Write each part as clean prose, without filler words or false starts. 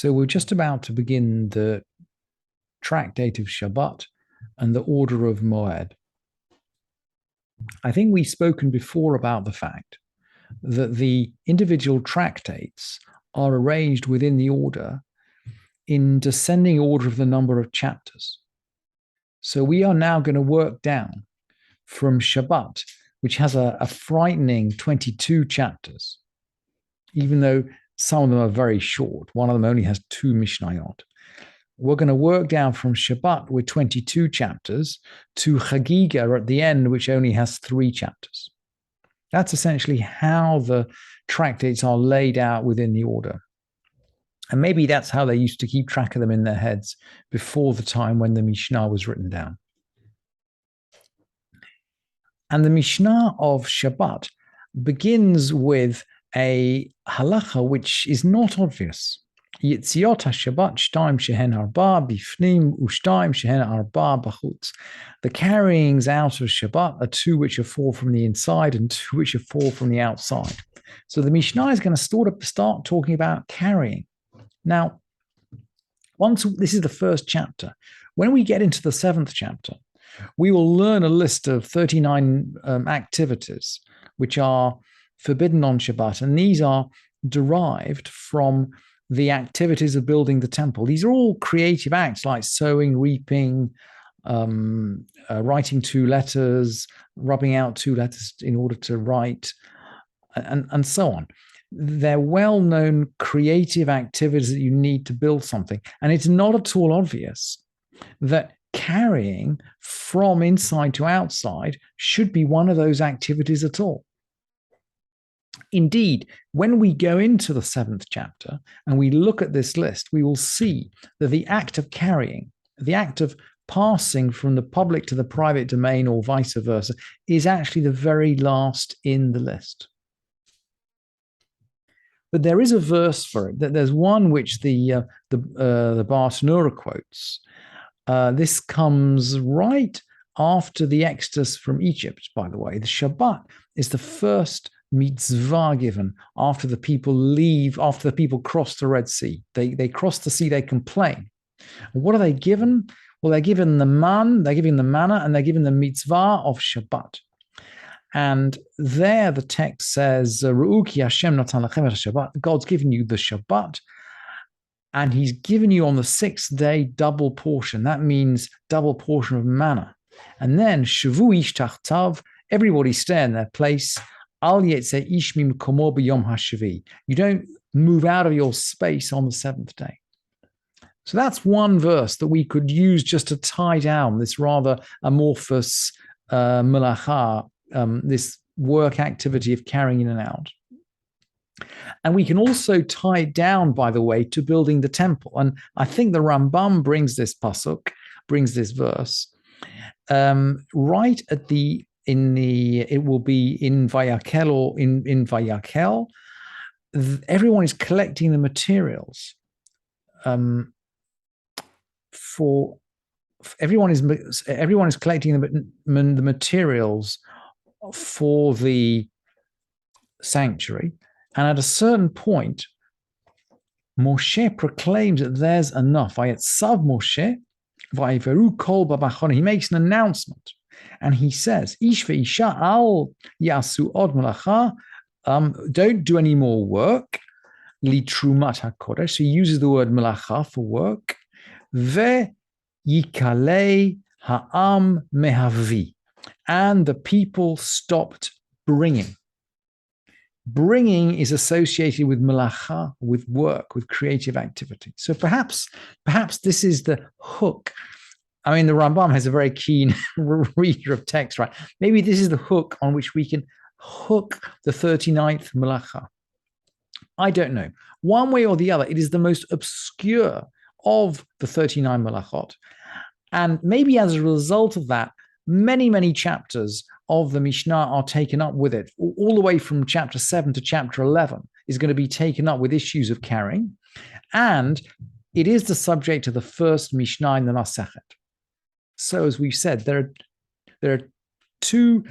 So we're just about to begin the tractate of Shabbat and the order of Moed. I think we've spoken before about the fact that the individual tractates are arranged within the order in descending order of the number of chapters. So we are now going to work down from Shabbat, which has a frightening 22 chapters, even though some of them are very short. One of them only has 2 Mishnayot. We're going to work down from Shabbat with 22 chapters to Chagiga at the end, which only has 3 chapters. That's essentially how the tractates are laid out within the order. And maybe that's how they used to keep track of them in their heads before the time when the Mishnah was written down. And the Mishnah of Shabbat begins with a halacha which is not obvious. Yitziot HaShabbat shtaim shehen arba bifnim ushtaim shehen arba bachutz. The carryings out of Shabbat are 2 which are 4 from the inside and 2 which are 4 from the outside. So the Mishnah is going to start talking about carrying. Now, this is the first chapter. When we get into the 7th chapter, we will learn a list of 39 activities which are forbidden on Shabbat, and these are derived from the activities of building the temple. These are all creative acts like sowing, reaping, writing 2 letters, rubbing out 2 letters in order to write, and so on. They're well-known creative activities that you need to build something. And it's not at all obvious that carrying from inside to outside should be one of those activities at all. Indeed, when we go into the 7th chapter and we look at this list, we will see that the act of carrying, the act of passing from the public to the private domain or vice versa, is actually the very last in the list. But there is a verse for it. There's one which the Bartanura quotes. This comes right after the Exodus from Egypt, by the way. The Shabbat is the first mitzvah given after the people leave, after the people cross the Red Sea. They cross the sea, they complain. And what are they given? Well, they're given the they're given the manna, and they're given the mitzvah of Shabbat. And there the text says, Ru'uki Hashem natan lachem et Shabbat. God's given you the Shabbat, and he's given you on the 6th day double portion. That means double portion of manna. And then Shavu ish tachtav, everybody stay in their place. Al yetzeh ish mimkomo b'yom hashavi. You don't move out of your space on the 7th day. So that's one verse that we could use just to tie down this rather amorphous melacha, this work activity of carrying in and out. And we can also tie it down, by the way, to building the temple. And I think the Rambam brings this verse, right at it will be in Vayakel or in Vayakel. Everyone is collecting the materials everyone is collecting the materials for the sanctuary. And at a certain point, Moshe proclaims that there's enough. Vayetzav Moshe, vayiveru kol babachon. He makes an announcement, and he says, "Ish ve'isha al yasu od malacha." Don't do any more work. Li trumat hakodesh. So he uses the word malacha for work. Ve yikalei ha'am mehavi, and the people stopped bringing. Bringing is associated with malacha, with work, with creative activity. So perhaps this is the hook. I mean, the Rambam has a very keen reader of text, right? Maybe this is the hook on which we can hook the 39th malacha. I don't know. One way or the other, it is the most obscure of the 39 malachot. And maybe as a result of that, many, many chapters of the Mishnah are taken up with it. All the way from chapter 7 to chapter 11 is going to be taken up with issues of carrying. And it is the subject of the first Mishnah in the Masechet. So as we've said, there are two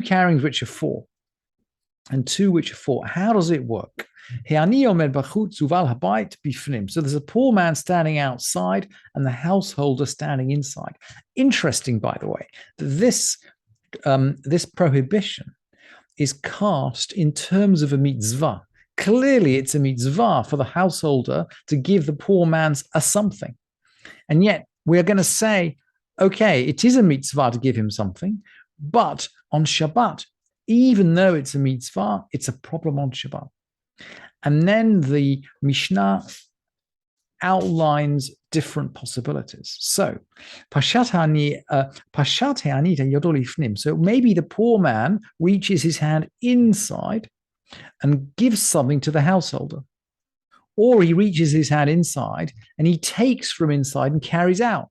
carryings which are 4. and two which are four. How does it work? So there's a poor man standing outside and the householder standing inside. Interesting, by the way, that this prohibition is cast in terms of a mitzvah. Clearly, it's a mitzvah for the householder to give the poor man a something. And yet, we're going to say, okay, it is a mitzvah to give him something, but on Shabbat, even though it's a mitzvah, it's a problem on Shabbat. And then the Mishnah outlines different possibilities. So, so maybe the poor man reaches his hand inside and gives something to the householder. Or he reaches his hand inside and he takes from inside and carries out.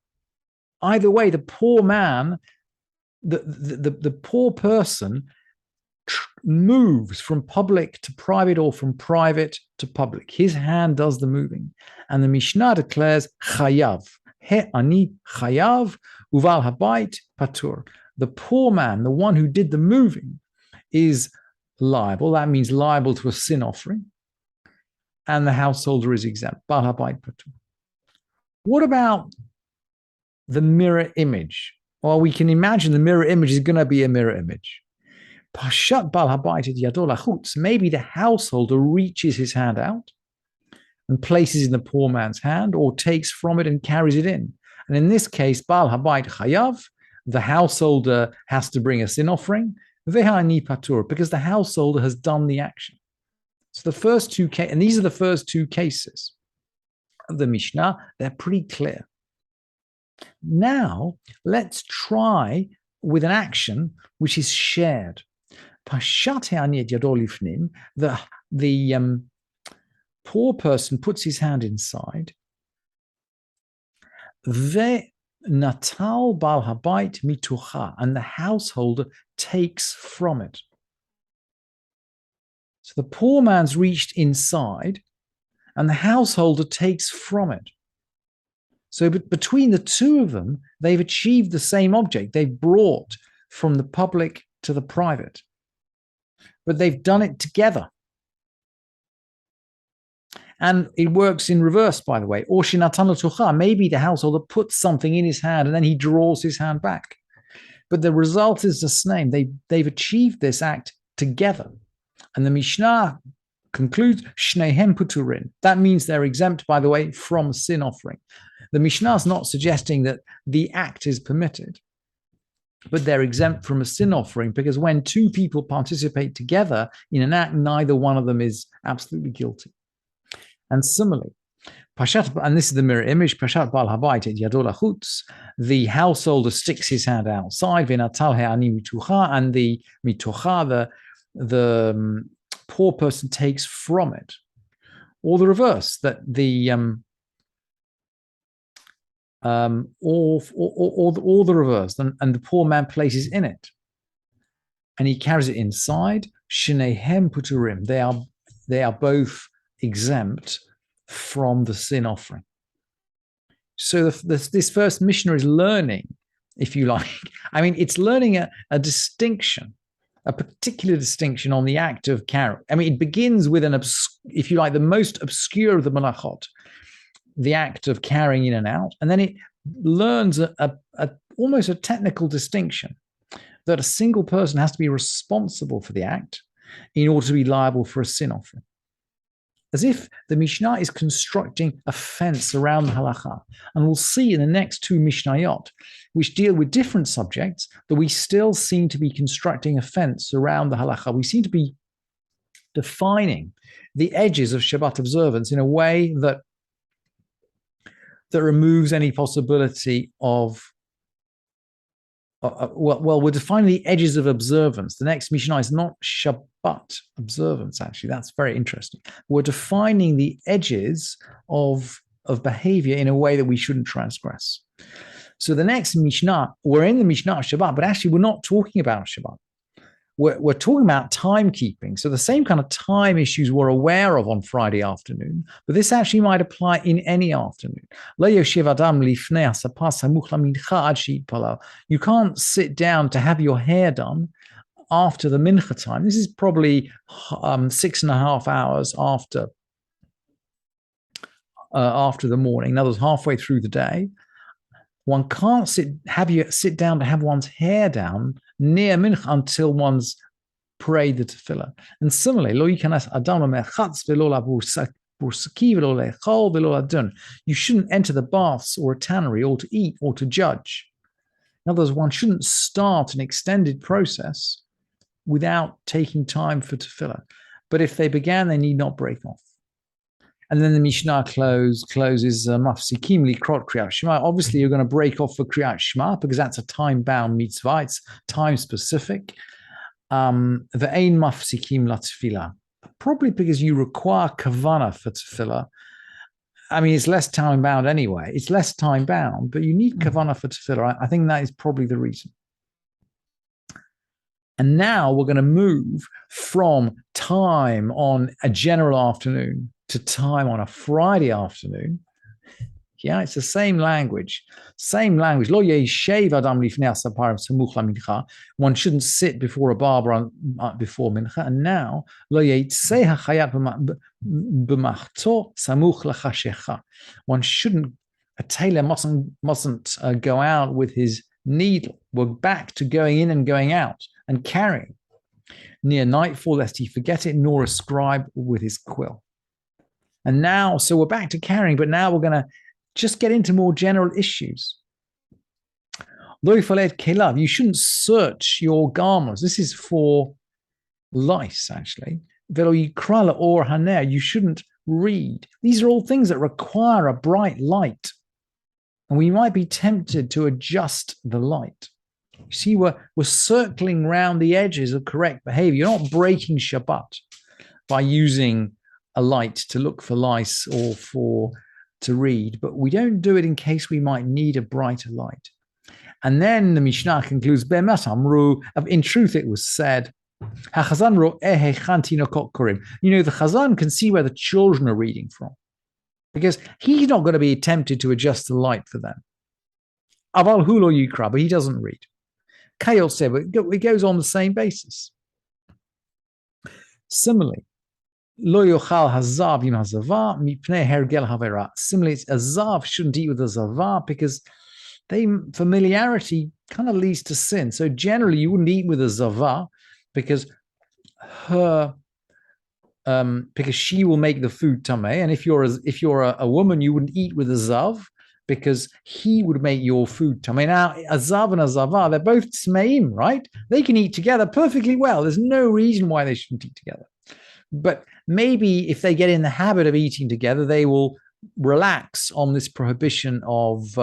Either way, the poor man, the poor person moves from public to private or from private to public. His hand does the moving. And the Mishnah declares chayav. He ani chayav uval habayit patur. The poor man, the one who did the moving, is liable. That means liable to a sin offering. And the householder is exempt. Bal habayit patur. What about the mirror image? Well, we can imagine the mirror image is going to be a mirror image. Maybe the householder reaches his hand out and places it in the poor man's hand, or takes from it and carries it in. And in this case, Bal Habayit Chayav, the householder has to bring a sin offering, Vehani Patur, because the householder has done the action. So the first two cases, and these are the first two cases of the Mishnah, they're pretty clear. Now, let's try with an action which is shared. The poor person puts his hand inside. Natal bal habayit mitucha, and the householder takes from it. So the poor man's reached inside, and the householder takes from it. So between the two of them, they've achieved the same object. They've brought from the public to the private. But they've done it together. And it works in reverse, by the way. Or shinatan l'tucha, maybe the householder puts something in his hand and then he draws his hand back. But the result is the same. They've achieved this act together. And the Mishnah concludes, shnehem puturin. That means they're exempt, by the way, from sin offering. The Mishnah is not suggesting that the act is permitted, but they're exempt from a sin offering, because when two people participate together in an act, neither one of them is absolutely guilty. And similarly, Pashat, and this is the mirror image, Pashat bal habayit et yado lachutz, the householder sticks his hand outside, v'natal he'ani mitucha, and the mitucha, the poor person takes from it. Or the reverse, that the or the reverse, and the poor man places in it, and he carries it inside. Shnehem puturim. They are both exempt from the sin offering. So this first Mishnah is learning, if you like. I mean, it's learning a distinction, a particular distinction on the act of carrying. I mean, it begins with if you like, the most obscure of the malachot, the act of carrying in and out, and then it learns almost a technical distinction that a single person has to be responsible for the act in order to be liable for a sin offering. As if the Mishnah is constructing a fence around the halacha. And we'll see in the next two Mishnayot, which deal with different subjects, that we still seem to be constructing a fence around the halacha. We seem to be defining the edges of Shabbat observance in a way that removes any possibility of, we're defining the edges of observance. The next Mishnah is not Shabbat observance, actually. That's very interesting. We're defining the edges of behavior in a way that we shouldn't transgress. So the next Mishnah, we're in the Mishnah of Shabbat, but actually we're not talking about Shabbat. We're talking about timekeeping. So the same kind of time issues we're aware of on Friday afternoon, but this actually might apply in any afternoon. You can't sit down to have your hair done after the mincha time. This is probably 6.5 hours after the morning. In other words, halfway through the day. One can't sit down to have one's hair down near mincha until one's prayed the tefillah. And similarly, lo yikanas adam lemechatz velo labur velo lechol velo ladun. You shouldn't enter the baths or a tannery or to eat or to judge. In other words, one shouldn't start an extended process without taking time for tefillah. But if they began, they need not break off. And then the Mishnah closes mafsikim likrot kriyat shema. Obviously, you're going to break off for kriyat shema because that's a time-bound mitzvah. It's time-specific. Ve'ein mafsikim latefillah. Probably because you require kavana for tefillah. I mean, it's less time-bound anyway. It's less time-bound, but you need kavana for tefillah. I think that is probably the reason. And now we're going to move from time on a general afternoon to time on a Friday afternoon. Yeah, it's the same language. Lo yeshev adam lifnei hasaparim samuch lamincha. One shouldn't sit before a barber before mincha. And now, lo yitzeh hachayat b'machto samuch lachashecha. One shouldn't, a tailor mustn't go out with his needle. We're back to going in and going out and carrying near nightfall, lest he forget it, nor a scribe with his quill. And now, so we're back to carrying, but now we're going to just get into more general issues. You shouldn't search your garments. This is for lice, actually. You shouldn't read. These are all things that require a bright light. And we might be tempted to adjust the light. You see, we're circling around the edges of correct behavior. You're not breaking Shabbat by using a light to look for lice or to read, but we don't do it in case we might need a brighter light. And then the Mishnah concludes, in truth, it was said, the Chazan can see where the children are reading from, because he's not going to be tempted to adjust the light for them. Aval hulo yikra, but he doesn't read. Kayot said, it goes on the same basis. Similarly, lo yochal hazav im hazava mipnei hergel havera. Similarly, a zav shouldn't eat with a zava because familiarity kind of leads to sin. So generally, you wouldn't eat with a zava because she will make the food tameh. And if you're a woman, you wouldn't eat with a zav because he would make your food tameh. Now, a zav and a zava, they're both tmeim, right? They can eat together perfectly well. There's no reason why they shouldn't eat together. But maybe if they get in the habit of eating together, they will relax on this prohibition of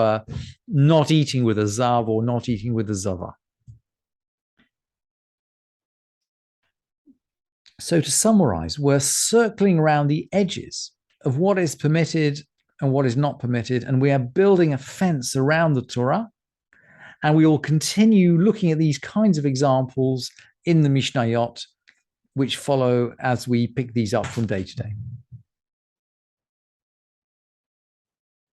not eating with a zav or not eating with a zava. So to summarize, we're circling around the edges of what is permitted and what is not permitted, and we are building a fence around the Torah, and we will continue looking at these kinds of examples in the Mishnayot, which follow as we pick these up from day to day.